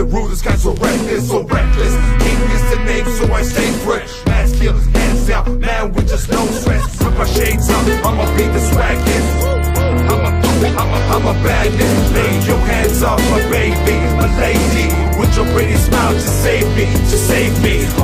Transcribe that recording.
the rulers got so reckless, so reckless. King is the name, so I stay fresh. Mass killers, hands out, man with just no stress. Put my shades up, I'ma be the swaggest. I'm a bad nigga. Lay your hands off my baby, my lady. With your pretty smile, just save me, just save me.